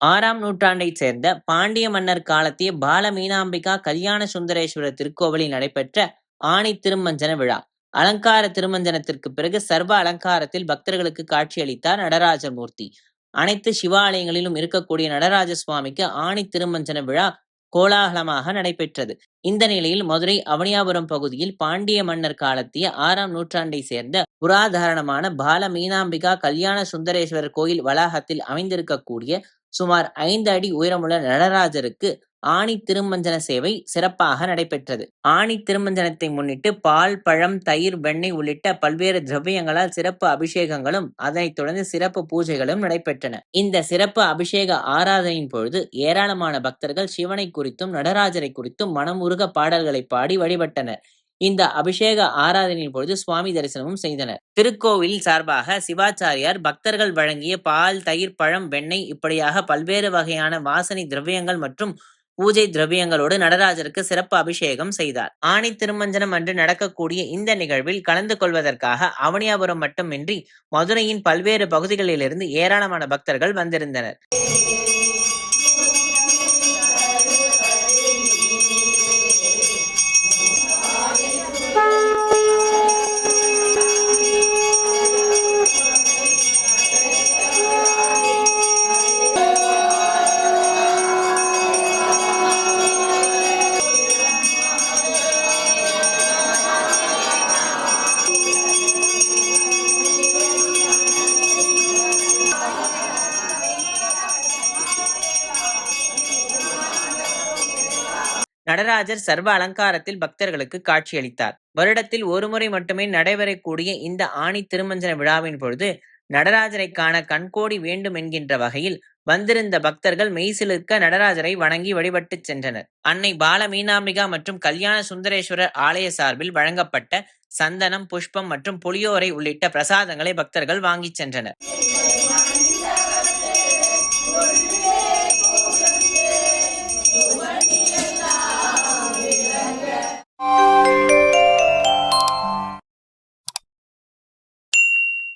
6ஆம் நூற்றாண்டைச் சேர்ந்த பாண்டிய மன்னர் காலத்திய பால மீனாம்பிகா கல்யாண சுந்தரேஸ்வரர் திருக்கோவிலில் நடைபெற்ற ஆணி திருமஞ்சன விழா. அலங்கார திருமஞ்சனத்திற்கு பிறகு சர்வ அலங்காரத்தில் பக்தர்களுக்கு காட்சியளித்தார் நடராஜமூர்த்தி. அனைத்து சிவாலயங்களிலும் இருக்கக்கூடிய நடராஜ சுவாமிக்கு ஆணி திருமஞ்சன விழா கோலாகலமாக நடைபெற்றது. இந்த நிலையில் மதுரை அவனியாபுரம் பகுதியில் பாண்டிய மன்னர் காலத்திய 6ஆம் நூற்றாண்டை சேர்ந்த புராதாரணமான பால மீனாம்பிகா கல்யாண சுந்தரேஸ்வரர் கோயில் வளாகத்தில் அமைந்திருக்கக்கூடிய சுமார் 5 அடி உயரமுள்ள நடராஜருக்கு ஆணி திருமஞ்சன சேவை சிறப்பாக நடைபெற்றது. ஆணி திருமஞ்சனத்தை முன்னிட்டு பால், பழம், தயிர், வெண்ணெய் உள்ளிட்ட பல்வேறு திரவியங்களால் சிறப்பு அபிஷேகங்களும் அதனைத் தொடர்ந்து சிறப்பு பூஜைகளும் நடைபெற்றன. இந்த சிறப்பு அபிஷேக ஆராதனையின் பொழுது ஏராளமான பக்தர்கள் சிவனை குறித்தும் நடராஜரை குறித்தும் மனமுருக பாடல்களை பாடி வழிபட்டனர். இந்த அபிஷேக ஆராதனையின் பொழுது சுவாமி தரிசனமும் செய்தனர். திருக்கோவில் சார்பாக சிவாச்சாரியார் பக்தர்கள் வழங்கிய பால், தயிர், பழம், வெண்ணெய் இப்படியாக பல்வேறு வகையான வாசனை திரவியங்கள் மற்றும் பூஜை திரவியங்களோடு நடராஜருக்கு சிறப்பு அபிஷேகம் செய்தார். ஆணி திருமஞ்சனம் அன்று நடக்கக்கூடிய இந்த நிகழ்வில் கலந்து கொள்வதற்காக அவனியாபுரம் மட்டுமின்றி மதுரையின் பல்வேறு பகுதிகளிலிருந்து ஏராளமான பக்தர்கள் வந்திருந்தனர். நடராஜர் சர்வ அலங்காரத்தில் பக்தர்களுக்கு காட்சியளித்தார். வருடத்தில் ஒருமுறை மட்டுமே நடைபெறக்கூடிய இந்த ஆணி திருமஞ்சன விழாவின் பொழுது நடராஜரை காண கண்கோடி வேண்டும் என்கின்ற வகையில் வந்திருந்த பக்தர்கள் மெய்சிலிர்க்க நடராஜரை வணங்கி வழிபட்டு சென்றனர். அன்னை பால மீனாம்பிகா மற்றும் கல்யாண சுந்தரேஸ்வரர் ஆலய சார்பில் வழங்கப்பட்ட சந்தனம், புஷ்பம் மற்றும் புளியோரை உள்ளிட்ட பிரசாதங்களை பக்தர்கள் வாங்கிச் சென்றனர்.